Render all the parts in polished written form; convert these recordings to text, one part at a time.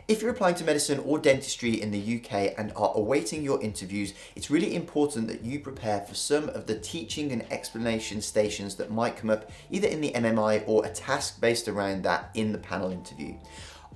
If you're applying to medicine or dentistry in the UK and are awaiting your interviews, it's really important that you prepare for some of the teaching and explanation stations that might come up either in the MMI or a task based around that in the panel interview.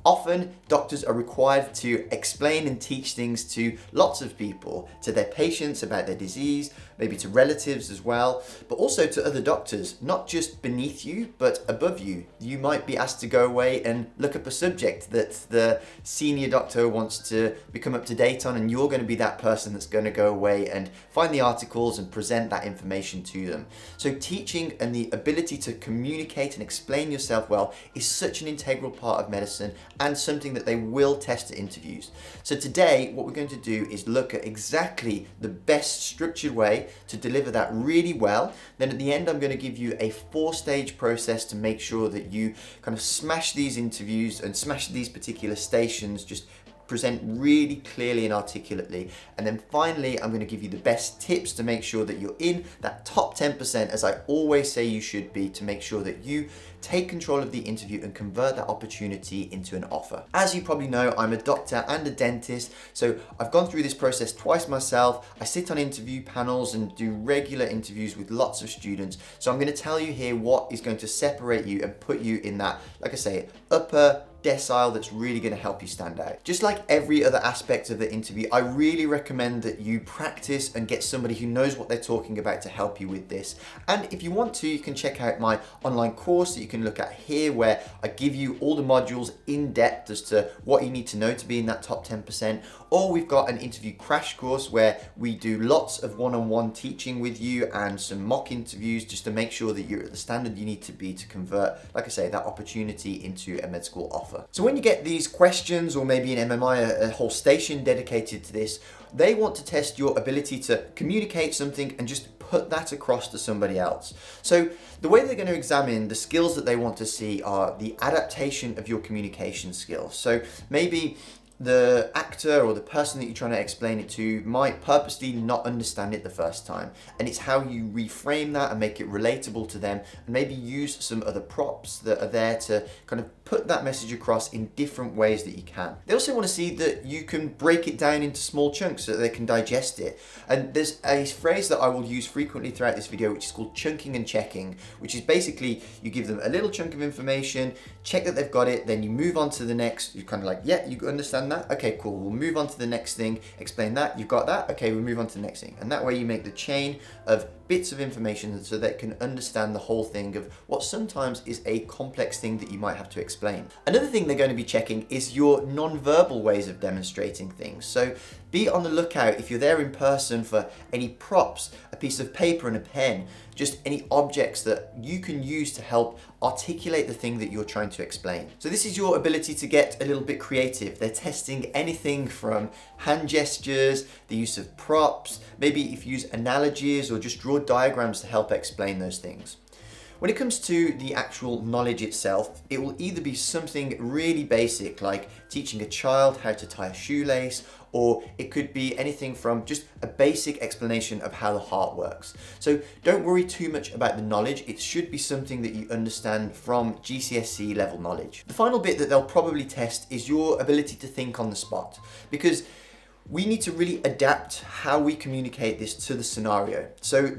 Often, doctors are required to explain and teach things to lots of people, to their patients about their disease, maybe to relatives as well, but also to other doctors, not just beneath you, but above you. You might be asked to go away and look up a subject that the senior doctor wants to become up to date on, and you're going to be that person that's going to go away and find the articles and present that information to them. So teaching and the ability to communicate and explain yourself well is such an integral part of medicine and something that they will test at interviews. So today, what we're going to do is look at exactly the best structured way to deliver that really well. Then at the end, I'm going to give you a 4-stage process to make sure that you kind of smash these interviews and smash these particular stations, just present really clearly and articulately. And then finally, I'm going to give you the best tips to make sure that you're in that top 10%, as I always say you should be, to make sure that you take control of the interview and convert that opportunity into an offer. As you probably know, I'm a doctor and a dentist, so I've gone through this process twice myself. I sit on interview panels and do regular interviews with lots of students. So I'm going to tell you here what is going to separate you and put you in that, like I say, upper decile that's really going to help you stand out. Just like every other aspect of the interview, I really recommend that you practice and get somebody who knows what they're talking about to help you with this. And if you want to, you can check out my online course that you can look at here, where I give you all the modules in depth as to what you need to know to be in that top 10%. Or we've got an interview crash course where we do lots of one-on-one teaching with you and some mock interviews just to make sure that you're at the standard you need to be to convert, like I say, that opportunity into a med school offer. So when you get these questions, or maybe an MMI, a whole station dedicated to this, they want to test your ability to communicate something and just put that across to somebody else. So the way they're going to examine the skills that they want to see are the adaptation of your communication skills. So maybe the actor or the person that you're trying to explain it to might purposely not understand it the first time, and it's how you reframe that and make it relatable to them, and maybe use some other props that are there to kind of put that message across in different ways that you can. They also want to see that you can break it down into small chunks so that they can digest it. And there's a phrase that I will use frequently throughout this video, which is called chunking and checking, which is basically you give them a little chunk of information, check that they've got it, then you move on to the next. You're kind of like, yeah, you understand that? Okay, cool. We'll move on to the next thing, explain that, you've got that, okay, we'll move on to the next thing. And that way you make the chain of bits of information so they can understand the whole thing of what sometimes is a complex thing that you might have to explain. Another thing they're going to be checking is your non-verbal ways of demonstrating things. So be on the lookout if you're there in person for any props, a piece of paper and a pen, just any objects that you can use to help articulate the thing that you're trying to explain. So this is your ability to get a little bit creative. They're testing anything from hand gestures, the use of props, maybe if you use analogies or just draw diagrams to help explain those things. When it comes to the actual knowledge itself, it will either be something really basic like teaching a child how to tie a shoelace, or it could be anything from just a basic explanation of how the heart works. So don't worry too much about the knowledge. It should be something that you understand from GCSE level knowledge. The final bit that they'll probably test is your ability to think on the spot, because we need to really adapt how we communicate this to the scenario. So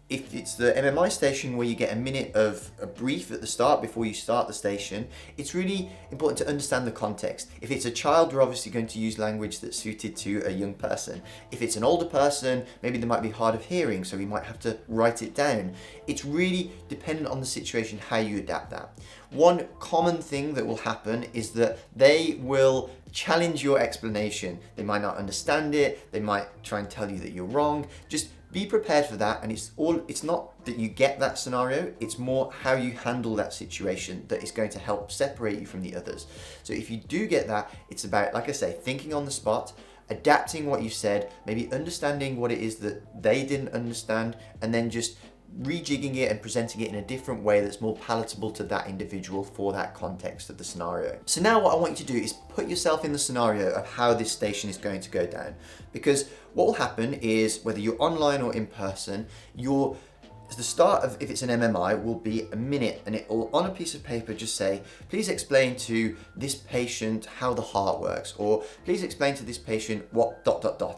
if it's the MMI station where you get a minute of a brief at the start before you start the station, it's really important to understand the context. If it's a child, we're obviously going to use language that's suited to a young person. If it's an older person, maybe they might be hard of hearing, so we might have to write it down. It's really dependent on the situation how you adapt that. One common thing that will happen is that they will challenge your explanation. They might not understand it, they might try and tell you that you're wrong. Just be prepared for that, and it's not that you get that scenario, it's more how you handle that situation that is going to help separate you from the others. So if you do get that, it's about, like I say, thinking on the spot, adapting what you said, maybe understanding what it is that they didn't understand, and then just rejigging it and presenting it in a different way that's more palatable to that individual for that context of the scenario. So now what I want you to do is put yourself in the scenario of how this station is going to go down, because what will happen is, whether you're online or in person, your the start of, if it's an MMI, will be a minute, and it will, on a piece of paper, just say, please explain to this patient how the heart works, or please explain to this patient what ...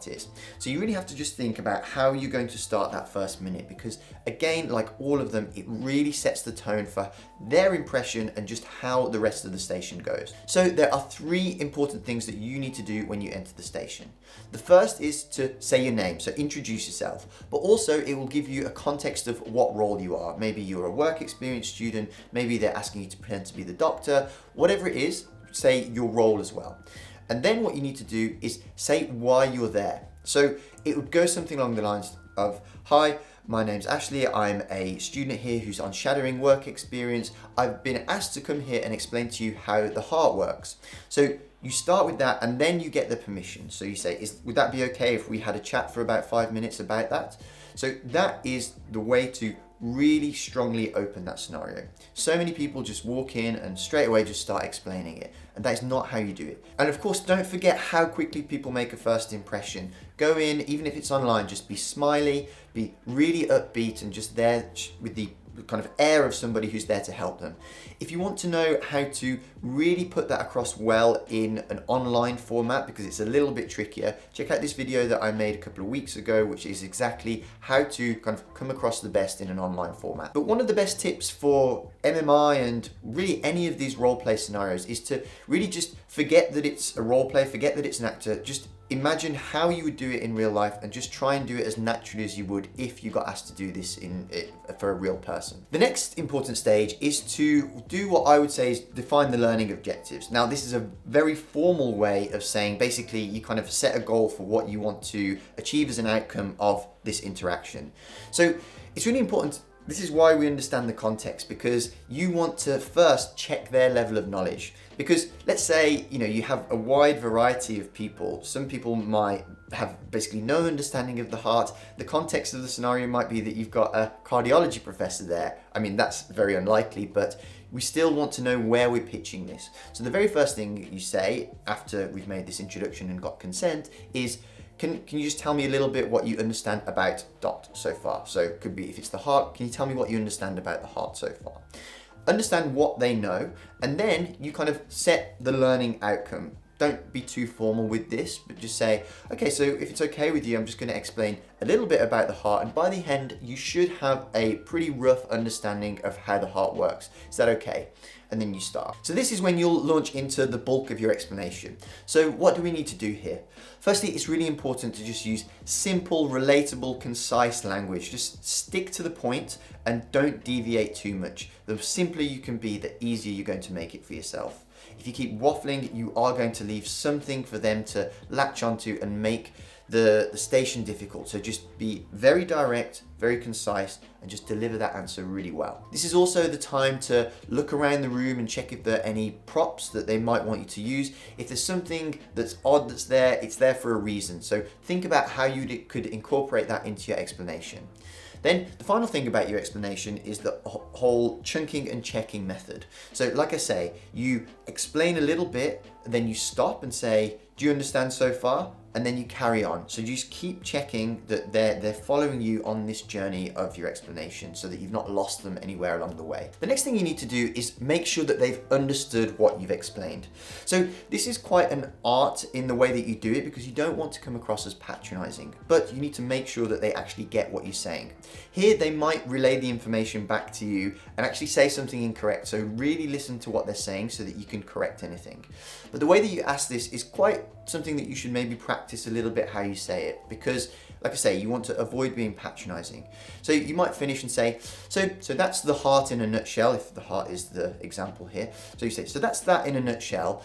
is. So you really have to just think about how you're going to start that first minute, because again, like all of them, it really sets the tone for their impression and just how the rest of the station goes. So there are 3 important things that you need to do when you enter the station. The first is to say your name, so introduce yourself, but also it will give you a context of what role you are. Maybe you're a work experience student, maybe they're asking you to pretend to be the doctor, whatever it is, say your role as well. And then what you need to do is say why you're there. So it would go something along the lines of, hi, my name's Ashley, I'm a student here who's on shadowing work experience. I've been asked to come here and explain to you how the heart works. So you start with that, and then you get the permission. So you say, would that be okay if we had a chat for about 5 minutes about that? So that is the way to really strongly open that scenario. So many people just walk in and straight away just start explaining it, and that is not how you do it. And of course, don't forget how quickly people make a first impression. Go in, even if it's online, just be smiley, be really upbeat, and just there with the kind of air of somebody who's there to help them. If you want to know how to really put that across well in an online format, because it's a little bit trickier, check out this video that I made a couple of weeks ago, which is exactly how to kind of come across the best in an online format. But one of the best tips for MMI and really any of these role play scenarios is to really just forget that it's a role play, forget that it's an actor, just imagine how you would do it in real life and just try and do it as naturally as you would if you got asked to do this for a real person. The next important stage is to do what I would say is define the learning objectives. Now, this is a very formal way of saying basically you kind of set a goal for what you want to achieve as an outcome of this interaction. So it's really important. This is why we understand the context, because you want to first check their level of knowledge. Because let's say, you have a wide variety of people. Some people might have basically no understanding of the heart. The context of the scenario might be that you've got a cardiology professor there. I mean, that's very unlikely, but we still want to know where we're pitching this. So the very first thing you say after we've made this introduction and got consent is, Can you just tell me a little bit what you understand about DOT so far? So it could be, if it's the heart, can you tell me what you understand about the heart so far? Understand what they know, and then you kind of set the learning outcome. Don't be too formal with this, but just say, okay, so if it's okay with you, I'm just going to explain a little bit about the heart, and by the end, you should have a pretty rough understanding of how the heart works. Is that okay? And then you start. So this is when you'll launch into the bulk of your explanation. So what do we need to do here? Firstly, it's really important to just use simple, relatable, concise language. Just stick to the point and don't deviate too much. The simpler you can be, the easier you're going to make it for yourself. If you keep waffling, you are going to leave something for them to latch onto and make the station difficult. So just be very direct, very concise, and just deliver that answer really well. This is also the time to look around the room and check if there are any props that they might want you to use. If there's something that's odd that's there, it's there for a reason. So think about how you could incorporate that into your explanation. Then the final thing about your explanation is the whole chunking and checking method. So like I say, you explain a little bit, and then you stop and say, do you understand so far? And then you carry on. So you just keep checking that they're following you on this journey of your explanation so that you've not lost them anywhere along the way. The next thing you need to do is make sure that they've understood what you've explained. So this is quite an art in the way that you do it, because you don't want to come across as patronizing, but you need to make sure that they actually get what you're saying. Here, they might relay the information back to you and actually say something incorrect. So really listen to what they're saying so that you can correct anything. But the way that you ask this is quite something that you should maybe practice a little bit how you say it, because like I say, you want to avoid being patronizing. So you might finish and say, so that's the heart in a nutshell, if the heart is the example here. So you say, so that's that in a nutshell.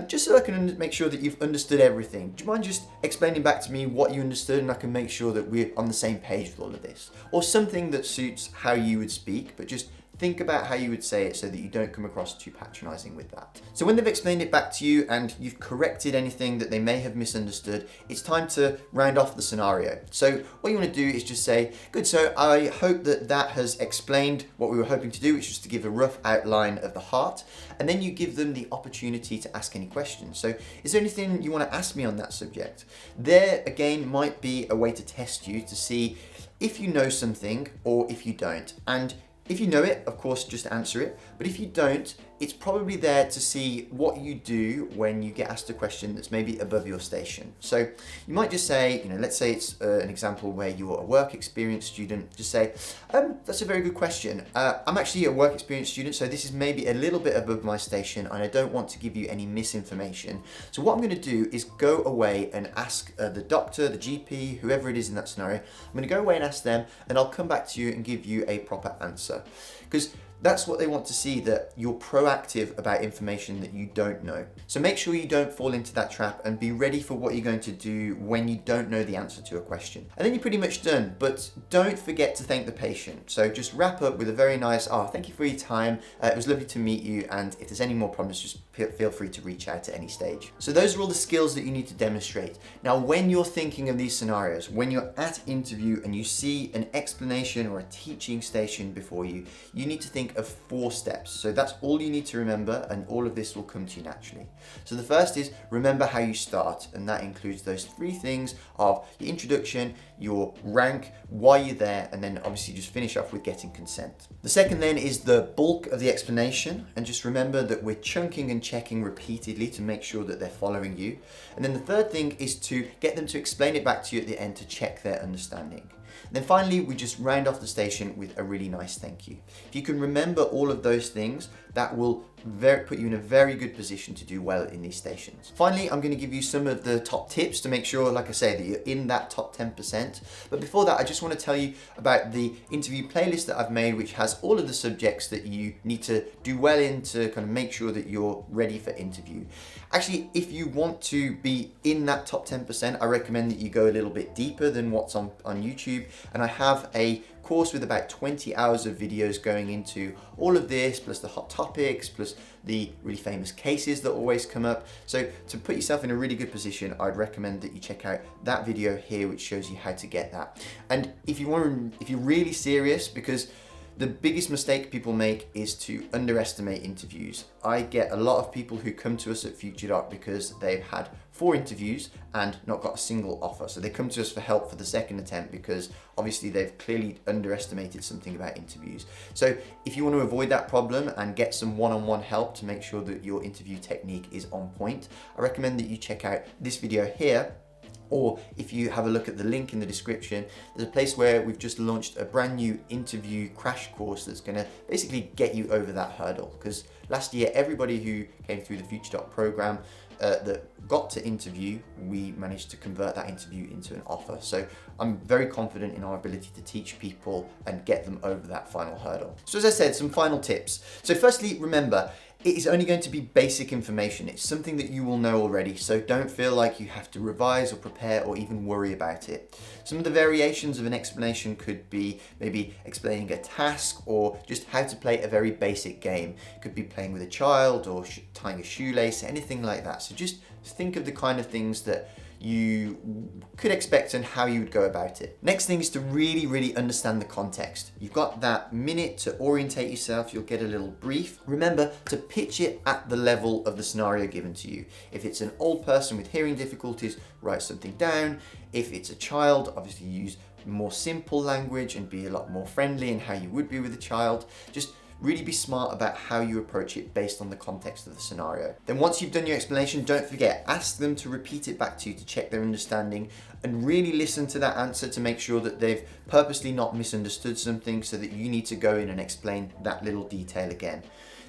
Just so I can make sure that you've understood everything, do you mind just explaining back to me what you understood, and I can make sure that we're on the same page with all of this? Or something that suits how you would speak, but just think about how you would say it so that you don't come across too patronizing with that. So when they've explained it back to you and you've corrected anything that they may have misunderstood, it's time to round off the scenario. So what you want to do is just say, good, so I hope that that has explained what we were hoping to do, which is to give a rough outline of the heart, and then you give them the opportunity to ask any questions. So is there anything you want to ask me on that subject? There again might be a way to test you to see if you know something or if you don't. And if you know it, of course, just answer it. But if you don't, it's probably there to see what you do when you get asked a question that's maybe above your station. So you might just say, let's say it's an example where you're a work experience student, just say, that's a very good question. I'm actually a work experience student, so this is maybe a little bit above my station and I don't want to give you any misinformation. So what I'm going to do is go away and ask the doctor, the GP, whoever it is in that scenario. I'm going to go away and ask them and I'll come back to you and give you a proper answer. Because that's what they want to see, that you're proactive about information that you don't know. So make sure you don't fall into that trap and be ready for what you're going to do when you don't know the answer to a question. And then you're pretty much done, but don't forget to thank the patient. So just wrap up with a very nice, thank you for your time. It was lovely to meet you. And if there's any more problems, just feel free to reach out at any stage. So those are all the skills that you need to demonstrate. Now, when you're thinking of these scenarios, when you're at interview and you see an explanation or a teaching station before you, you need to think of 4 steps. So that's all you need to remember, and all of this will come to you naturally. So the first is remember how you start, and that includes those 3 things of your introduction, your rank, why you're there, and then obviously just finish off with getting consent. The second then is the bulk of the explanation, and just remember that we're chunking and checking repeatedly to make sure that they're following you. And then the third thing is to get them to explain it back to you at the end to check their understanding. And then finally, we just round off the station with a really nice thank you. If you can remember all of those things, that will put you in a very good position to do well in these stations. Finally, I'm going to give you some of the top tips to make sure, like I say, that you're in that top 10%. But before that, I just want to tell you about the interview playlist that I've made, which has all of the subjects that you need to do well in to kind of make sure that you're ready for interview. Actually, if you want to be in that top 10%, I recommend that you go a little bit deeper than what's on YouTube. And I have a course with about 20 hours of videos going into all of this, plus the hot topics, plus the really famous cases that always come up. So to put yourself in a really good position, I'd recommend that you check out that video here, which shows you how to get that. And if you're really serious, because the biggest mistake people make is to underestimate interviews. I get a lot of people who come to us at FutureDoc because they've had 4 interviews and not got a single offer. So they come to us for help for the second attempt because obviously they've clearly underestimated something about interviews. So if you want to avoid that problem and get some one-on-one help to make sure that your interview technique is on point, I recommend that you check out this video here. Or if you have a look at the link in the description, there's a place where we've just launched a brand new interview crash course that's going to basically get you over that hurdle. Because last year, everybody who came through the FutureDoc program that got to interview, we managed to convert that interview into an offer. So I'm very confident in our ability to teach people and get them over that final hurdle. So as I said, some final tips. So firstly, remember, it is only going to be basic information. It's something that you will know already, so don't feel like you have to revise or prepare or even worry about it. Some of the variations of an explanation could be maybe explaining a task or just how to play a very basic game. It could be playing with a child or tying a shoelace, anything like that. So just think of the kind of things that you could expect and how you would go about it. Next thing is to really understand the context. You've got that minute to orientate yourself, you'll get a little brief. Remember to pitch it at the level of the scenario given to you. If it's an old person with hearing difficulties, write something down. If it's a child, obviously use more simple language and be a lot more friendly in how you would be with a child. Just really be smart about how you approach it based on the context of the scenario. Then once you've done your explanation, don't forget, ask them to repeat it back to you to check their understanding and really listen to that answer to make sure that they've purposely not misunderstood something so that you need to go in and explain that little detail again.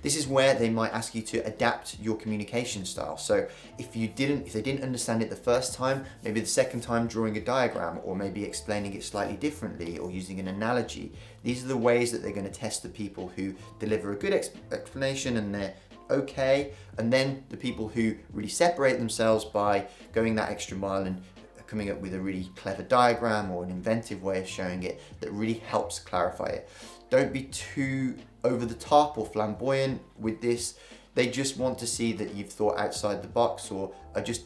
This is where they might ask you to adapt your communication style. So if they didn't understand it the first time, maybe the second time drawing a diagram or maybe explaining it slightly differently or using an analogy. These are the ways that they're going to test the people who deliver a good explanation and they're okay, and then the people who really separate themselves by going that extra mile and coming up with a really clever diagram or an inventive way of showing it that really helps clarify it. Don't be too over the top or flamboyant with this. They just want to see that you've thought outside the box or are just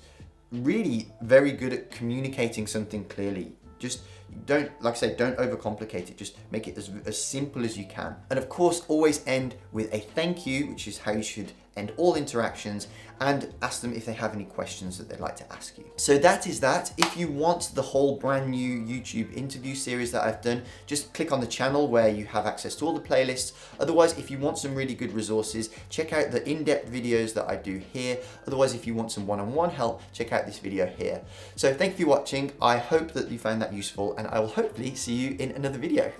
really very good at communicating something clearly. Just don't, like I say, don't overcomplicate it. Just make it as simple as you can. And of course, always end with a thank you, which is how you should end all interactions, and ask them if they have any questions that they'd like to ask you. So that is that. If you want the whole brand new YouTube interview series that I've done, just click on the channel where you have access to all the playlists. Otherwise, if you want some really good resources, check out the in-depth videos that I do here. Otherwise, if you want some one-on-one help, check out this video here. So thank you for watching. I hope that you found that useful, and I will hopefully see you in another video.